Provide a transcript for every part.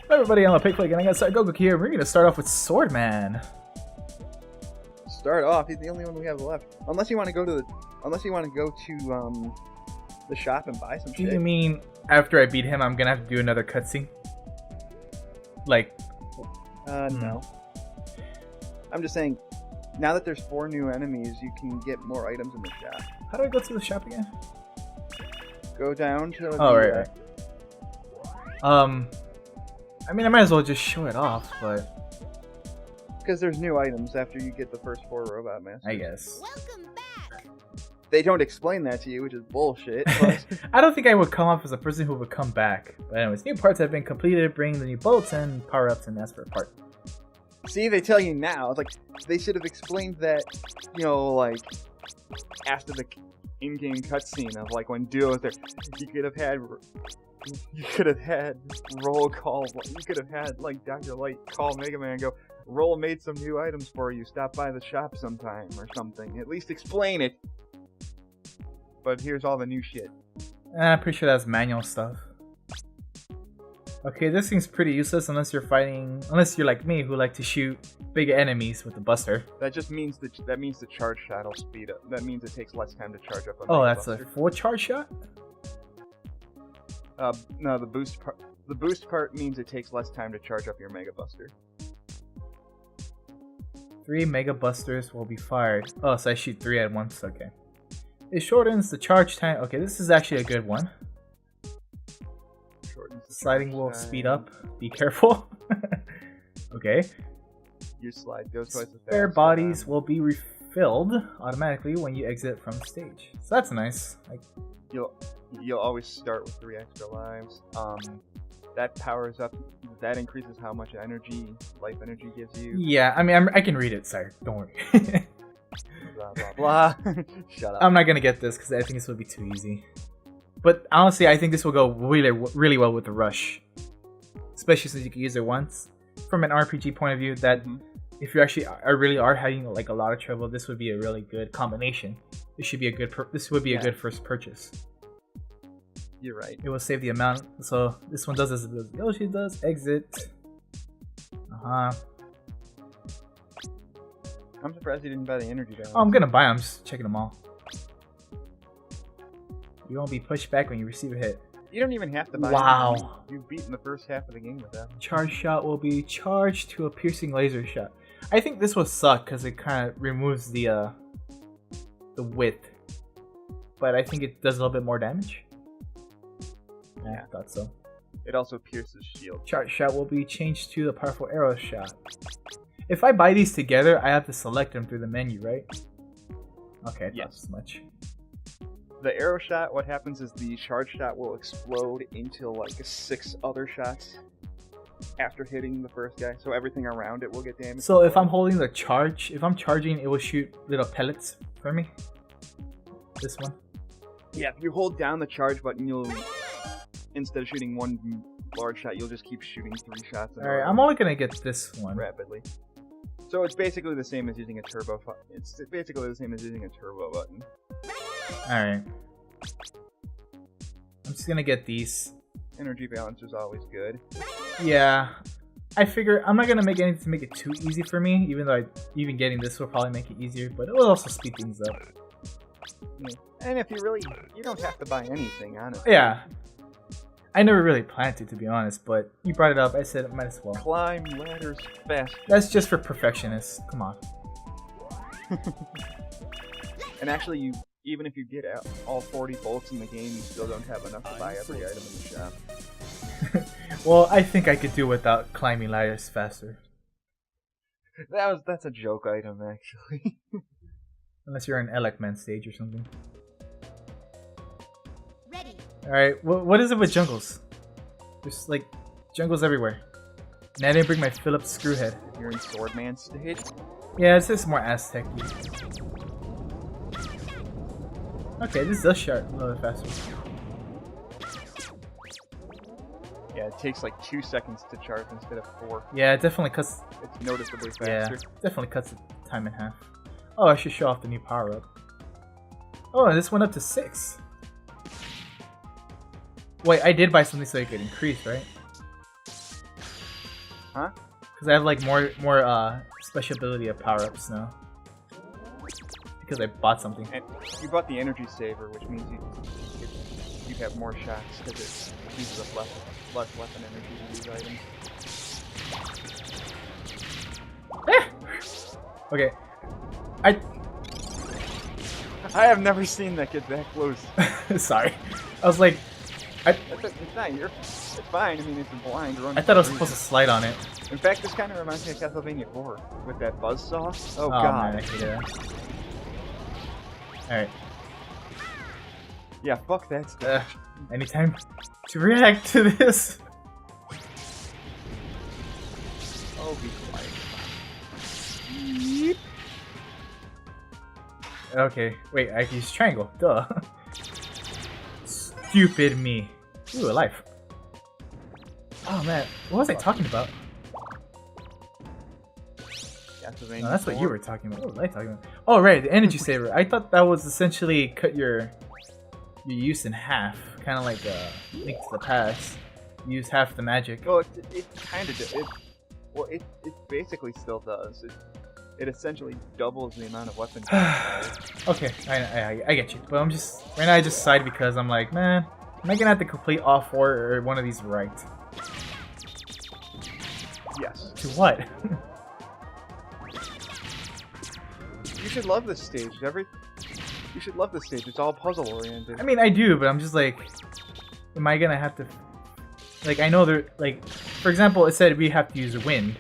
Hello everybody, I'm a Pigflake and I got Goku here. We're gonna start off with Swordman. Start off. He's the only one we have left. Unless you want to go to the shop and buy some Do shit. you mean after I beat him, I'm gonna have to do another cutscene? Like, No. I'm just saying. Now that there's 4 new enemies, you can get more items in the shop. how do I go to the shop again? Go down to. Right. I mean, I might as well just show it off, but Because there's new items after you get the first 4 robot masters. I guess. Welcome back. They don't explain that to you, which is bullshit. But I don't think I would come off as a person who would come back. But anyways, new parts have been completed. Bring the new bolts and power-ups and ask for a part. see, they tell you now. It's like they should have explained that, like after the in-game cutscene of like when Duo was there. You could have had roll call. You could have had like Dr. Light call Mega Man and go, Roll made some new items for you. Stop by the shop sometime or something. At least explain it. But here's all the new shit. I'm pretty sure that's manual stuff. Okay, this seems pretty useless unless you're like me who like to shoot big enemies with the buster. That just means the charge shot will speed up. That means it takes less time to charge up. Oh, that's a full charge shot? No, the boost part. The boost part means it takes less time to charge up your Mega Buster. 3 Mega Busters will be fired. Oh, so I shoot 3 at once. Okay. It shortens the charge time. Okay, this is actually a good one. Sliding will speed up. Be careful. Okay. Your slide goes twice as fast. Spare bodies will be refilled automatically when you exit from stage. So that's nice. Like, You'll always start with 3 extra lives. That powers up. That increases how much life energy gives you. yeah, I mean, I can read it. Sorry, don't worry. Blah blah blah. Shut up. I'm not gonna get this because I think this would be too easy. But honestly, I think this will go really well with the rush, especially since you can use it once. From an RPG point of view, that if you actually really are having like a lot of trouble, this would be a really good combination. This should be a good. This would be a good first purchase. You're right. It will save the amount. So this one does as Yoshi does. Exit. I'm surprised you didn't buy the energy balance. Oh, I'm gonna buy them. I'm just checking them all. You won't be pushed back when you receive a hit. You don't even have to buy. Wow. You've beaten the first half of the game with that. Charge shot will be charged to a piercing laser shot. I think this will suck because it kind of removes the width, but I think it does a little bit more damage. Yeah, I thought so. It also pierces shield. Charge shot will be changed to the powerful arrow shot. If I buy these together, I have to select them through the menu, right? Okay, not as much. The arrow shot, what happens is the charge shot will explode into like 6 other shots after hitting the first guy, so everything around it will get damaged. So if I'm holding the charge, if I'm charging, it will shoot little pellets for me? This one? Yeah, if you hold down the charge button, you'll, instead of shooting 1 large shot, you'll just keep shooting 3 shots. Alright, I'm only gonna get this one. Rapidly. So it's basically the same as using a turbo. It's basically the same as using a turbo button. Alright. I'm just gonna get these. Energy balance is always good. Yeah. I figure I'm not gonna make anything to make it too easy for me, even though even getting this will probably make it easier, but it will also speed things up. Yeah. And if you don't have to buy anything, honestly. Yeah. I never really planned to be honest, but you brought it up, I said it might as well. Climb ladders fast. That's just for perfectionists. Come on. And actually, even if you get out all 40 bolts in the game, you still don't have enough to buy every item in the shop. Well, I think I could do without climbing ladders faster. That's a joke item, actually. Unless you're in Elecman stage or something. Ready. Alright, what is it with jungles? There's like jungles everywhere. And I didn't bring my Phillips screwhead. You're in Swordman stage? Yeah, it's just more Aztec-y. Okay, this does start a little bit faster. Yeah, it takes like 2 seconds to charge instead of 4. Yeah, it definitely cuts. It's noticeably faster. Yeah, definitely cuts the time in half. Oh, I should show off the new power-up. Oh, this went up to 6. Wait, I did buy something so it could increase, right? Huh? Because I have like more special ability of power-ups now. Because I bought something. And you bought the energy saver, which means you have more shots because it uses up less weapon energy to these items. Okay. I have never seen that get that close. Sorry. I was like... It's not your... It's fine, I mean, it's a blind run. I thought I was supposed to slide on it. In fact, this kind of reminds me of Castlevania 4 with that buzzsaw. Oh, Oh god. man, I hate that. Alright. Yeah, fuck that stuff. Anytime to react to this. Oh, be quiet. Okay, wait, I can use triangle. Duh. Stupid me. Ooh, a life. Oh man, what was I talking about? Castlevania No, that's what 4. you were talking about. What was I talking about? Oh right, the energy saver. I thought that was essentially cut your use in half, kind of like a Link to the Past. Use half the magic. Well, it kind of does. It basically still does. It essentially doubles the amount of weapons. Okay, I get you. But I'm just right now. I just sighed because I'm like, man, am I gonna have to complete all 4 or one of these right? Yes. To what? You should love this stage. You should love this stage. It's all puzzle oriented. I mean, I do, but I'm just like, am I gonna have to? Like, I know there. Like, for example, it said we have to use wind.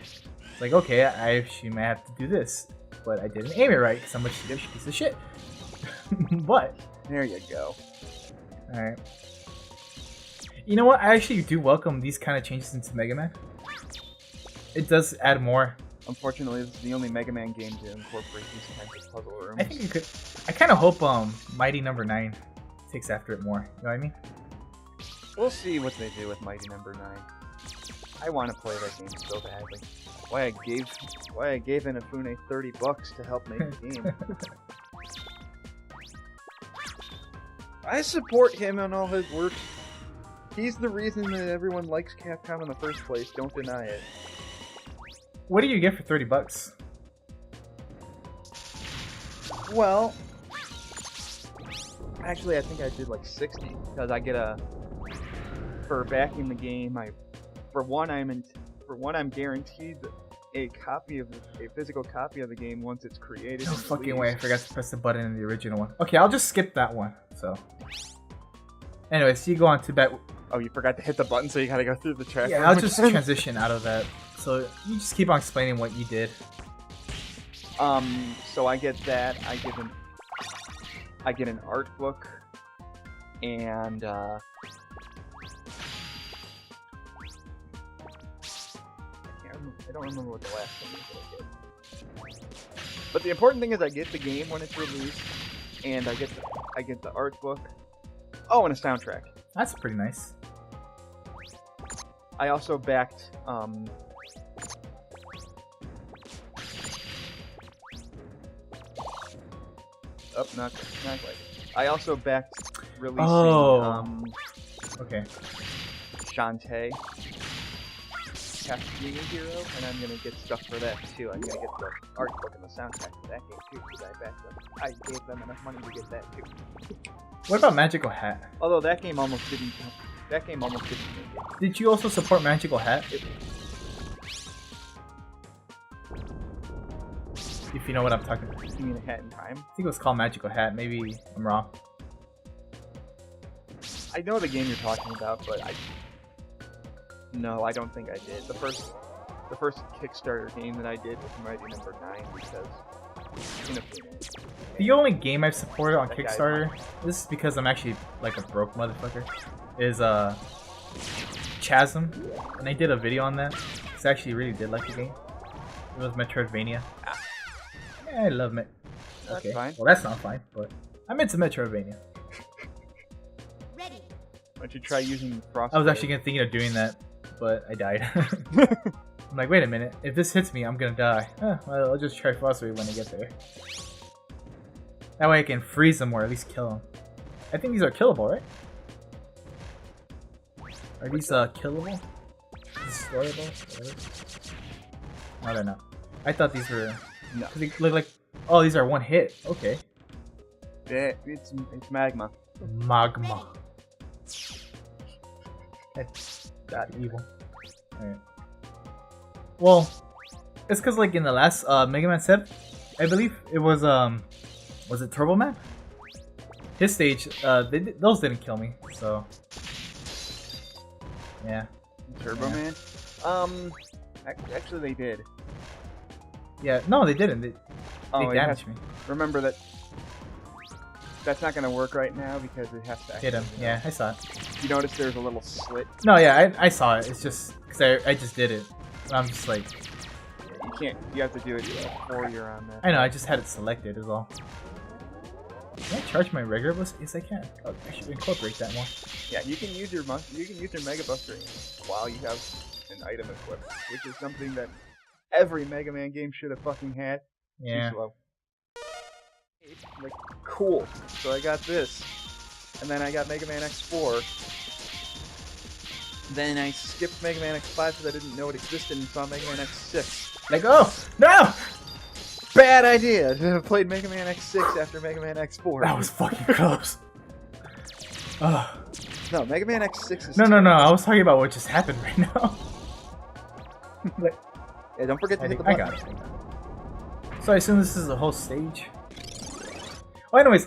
It's like, okay, I actually might have to do this, but I didn't aim it right because I'm a piece of shit. What? There you go. All right. You know what? I actually do welcome these kind of changes into Mega Man. It does add more. Unfortunately, this is the only Mega Man game to incorporate these kinds of puzzle rooms. I think you could. I kind of hope Mighty Number 9 takes after it more. You know what I mean? We'll see what they do with Mighty Number 9. I want to play that game so badly. Why I gave Inafune $30 to help make the game. I support him on all his work. He's the reason that everyone likes Capcom in the first place. Don't deny it. What do you get for $30? Well, actually, I think I did like 60 because I get for backing the game. For one, I'm guaranteed a physical copy of the game once it's created. No and fucking released. way! I forgot to press the button in the original one. Okay, I'll just skip that one. So, anyways, you go on to bet. Oh, you forgot to hit the button, so you gotta go through the track. Yeah, I'll just transition out of that. So you just keep on explaining what you did. So I get that. I get an art book, and I don't remember what the last thing is that I get. But the important thing is I get the game when it's released, and I get the art book. Oh, and a soundtrack. That's pretty nice. I also backed not quite. I also backed releasing okay. Shantae Castlevania Hero, and I'm gonna get stuff for that too. I'm gonna get the art book and the soundtrack for that game too, because I backed them. I gave them enough money to get that too. What about Magical Hat? Although that game almost didn't make it. Did you also support Magical Hat? If you know what I'm talking about. You mean a Hat in Time? I think it was called Magical Hat. Maybe I'm wrong. I know the game you're talking about, but no, I don't think I did. The first Kickstarter game that I did was Mighty Number 9 because The only game I've supported on That Kickstarter, this is because I'm actually like a broke motherfucker, is Chasm, and I did a video on that. Because I actually really did like the game. It was Metroidvania. Yeah, I love it. That's Okay, fine. well that's not fine, but I'm into Metroidvania. Ready. Why don't you try using Frost? I was actually thinking of doing that, but I died. I'm like, wait a minute, if this hits me, I'm gonna die. Well, I'll just try Frostwave when I get there. That way I can freeze them or at least kill them. I think these are killable, right? Are these killable? Destroyable? Whatever. No, they're not. I thought these were. No. They look like. Oh, these are one hit. Okay. Yeah, it's magma. Magma. That's that evil. Alright. Well, it's because like in the last Mega Man 7, I believe it was it Turbo Man? His stage, those didn't kill me, so yeah. Turbo Man? Actually they did. Yeah, no, they didn't. They damaged me. Remember that. That's not gonna work right now because it has to Hit him. Yeah, I saw it. You notice there's a little slit. No, yeah, I saw it. It's just because I just did it. I'm just like. You can't. You have to do it before you're on that. I know. I just had it selected as well. Can I charge my regular bus? Yes, I can. Oh, I should incorporate that more. Yeah, you can use your Mega Buster while you have an item equipped, which is something that every Mega Man game should have fucking had. Yeah. Too slow. Like, cool. So I got this, and then I got Mega Man X4. Then I skipped Mega Man X5 because I didn't know it existed and saw Mega Man X6. Like, oh no! Bad idea to have played Mega Man X6 after Mega Man X4. That was fucking close. Ugh. No, Mega Man X6 is... No. I was talking about what just happened right now. Like, yeah, don't forget to hit the button. I got it. So I assume this is the whole stage. Oh, anyways,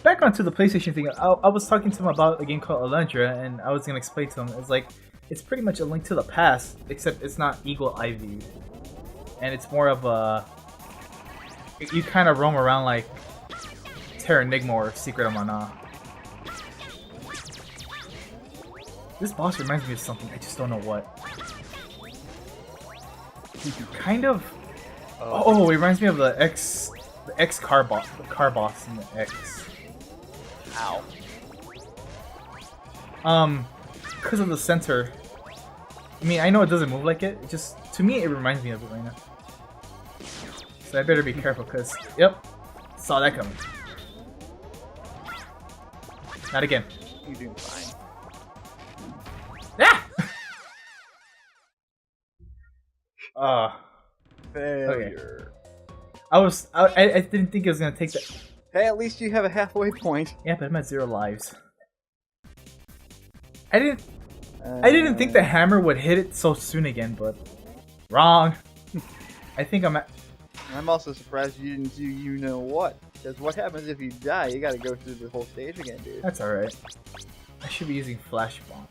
back onto the PlayStation thing. I was talking to him about a game called Alundra, and I was gonna explain to him. It's like, it's pretty much a Link to the Past, except it's not eagle eye view, and it's more of a. You kind of roam around like Terranigma or Secret of Mana. This boss reminds me of something. I just don't know what. Kind of. Oh, it reminds me of the X car boss, the car boss in the X. Ow. Because of the center. I mean, I know it doesn't move like it. It just, to me, it reminds me of it right now. So I better be careful, because, yep, saw that coming. Not again. You're doing fine. Ah! Failure. Okay. I didn't think it was gonna take that. Hey, at least you have a halfway point. Yeah, but I'm at 0 lives. I didn't think the hammer would hit it so soon again, but wrong. I think I'm at. I'm also surprised you didn't do you know what. Because what happens if you die? You gotta go through the whole stage again, dude. That's alright. I should be using Flash Bomb.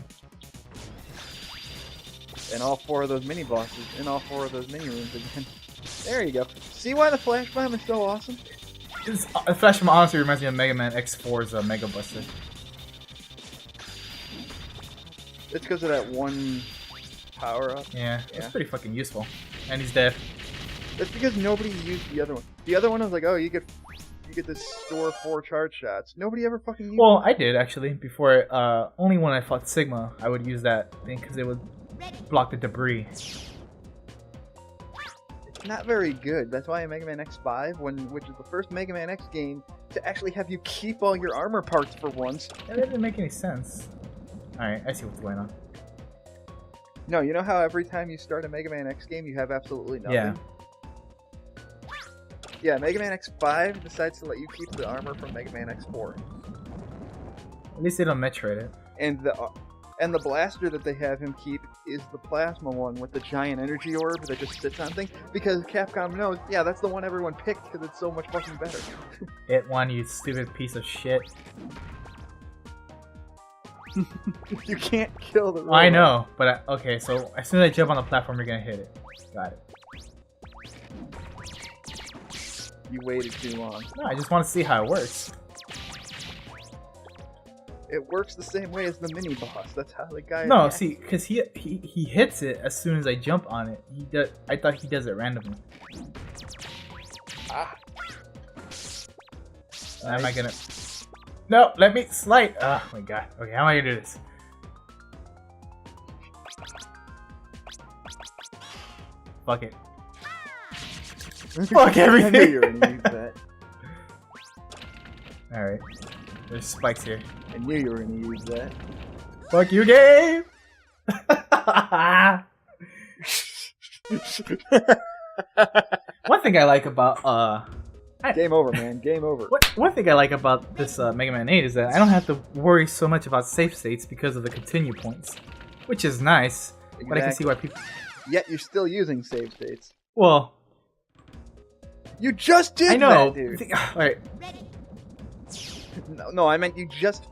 And all 4 of those mini bosses, in all 4 of those mini rooms again. There you go. See why the Flash Bomb is so awesome? Flash Bomb honestly reminds me of Mega Man X4's Mega Buster. It's because of that one power up. Yeah, it's pretty fucking useful. And he's dead. That's because nobody used the other one. The other one was like, oh, you get to store 4 charge shots. Nobody ever fucking used it. Well, I did actually before. Only when I fought Sigma, I would use that thing because it would block the debris. It's not very good. That's why in Mega Man X5, which is the first Mega Man X game to actually have you keep all your armor parts for once. Yeah, that didn't make any sense. Alright, I see what's going on. No, you know how every time you start a Mega Man X game, you have absolutely nothing? Yeah. Yeah, Mega Man X5 decides to let you keep the armor from Mega Man X4. At least they don't Metroid it. And the blaster that they have him keep is the plasma one with the giant energy orb that just sits on things. Because Capcom knows, yeah, that's the one everyone picked because it's so much fucking better. Hit one, you stupid piece of shit. You can't kill the robot. I know, but okay, so as soon as I jump on the platform, you're gonna hit it. Got it. You waited too long. No, I just want to see how it works. It works the same way as the mini boss. That's how the guy. No, attacks. see, because he hits it as soon as I jump on it. I thought he does it randomly. Ah. How am I gonna? No, let me slide. Oh my god. Okay, how am I gonna do this? Fuck it. Fuck everything. I knew you were gonna use that. Alright. There's spikes here. I knew you were gonna use that. Fuck you, game! One thing I like about Game over, man. Game over. one thing I like about this Mega Man 8 is that I don't have to worry so much about save states because of the continue points, which is nice. But I can see why people. Yet you're still using save states. Well, you just did I know. that, dude. All right. Ready. No, I meant you just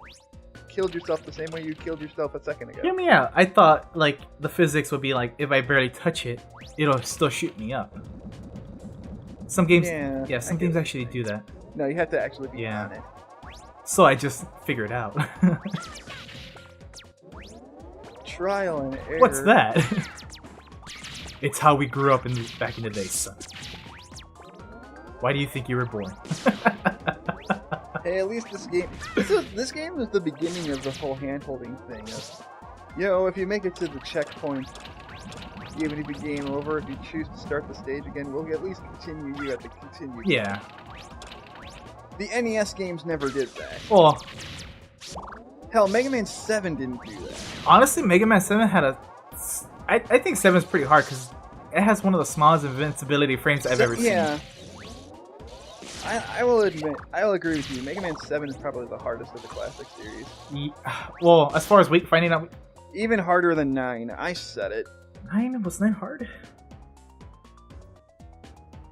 killed yourself the same way you killed yourself a second ago. Hear me out. I thought like the physics would be like if I barely touch it, it'll still shoot me up. Some games, Yeah, some games actually do that. No, you have to actually be Yeah. on it. So I just figured it out. Trial and error. What's that? It's how we grew up back in the day, son. Why do you think you were born? Hey, at least this game. This game is the beginning of the whole hand-holding thing. You know, if you make it to the checkpoint, even if you game over, if you choose to start the stage again, we'll at least continue you at the continue. Yeah. The NES games never did that. Well, Hell, Mega Man 7 didn't do that. honestly, Mega Man 7 had a. I think 7 is pretty hard because it has one of the smallest invincibility frames I've ever seen. Yeah. I will admit, I will agree with you. Mega Man 7 is probably the hardest of the classic series. Well, as far as finding out. Even harder than 9. I said it. 9 was 9 hard?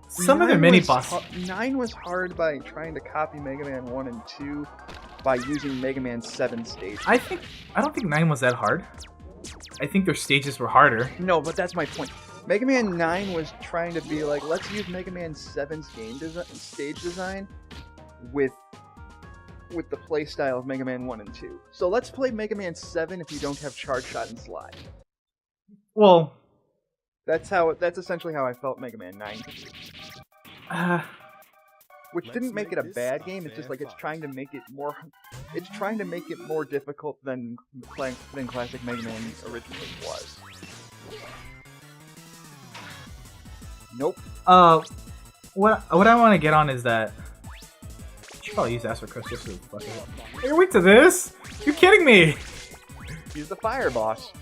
Some of the mini boss. 9 was hard by trying to copy Mega Man 1 and 2 by using Mega Man 7 stages. I don't think 9 was that hard. I think their stages were harder. No, but that's my point. Mega Man 9 was trying to be like, let's use Mega Man 7's stage design with the playstyle of Mega Man 1 and 2. So let's play Mega Man 7 if you don't have Charge Shot and Slide. Well, That's essentially how I felt Mega Man 9. Which didn't make it a bad game. It's just like it's trying to make it more difficult than classic Mega Man originally was. Nope. what I want to get on is that you should probably use Astro Crest just to fuck it up. Hey, wait to this? You're kidding me! He's the fire boss.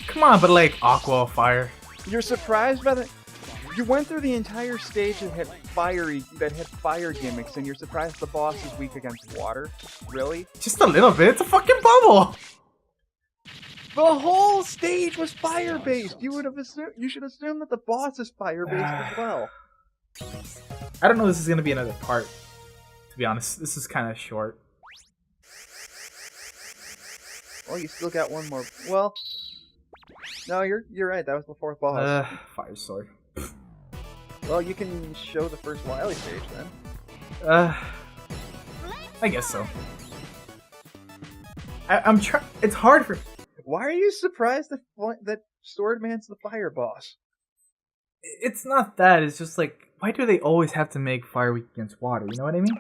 Come on, but like Aqua Fire. You're surprised by the. You went through the entire stage that had fire gimmicks, and you're surprised the boss is weak against water? Really? Just a little bit. It's a fucking bubble. The whole stage was fire-based. You should assume that the boss is fire-based as well. I don't know if this is gonna be another part. To be honest, this is kind of short. Well, you still got one more. Well, no, you're right. That was the fourth boss. Fire Sword. Well, you can show the first Wily stage then. I guess so. I'm trying. It's hard for. Why are you surprised that Swordman's the fire boss? It's not that. It's just like, why do they always have to make fire weak against water? You know what I mean?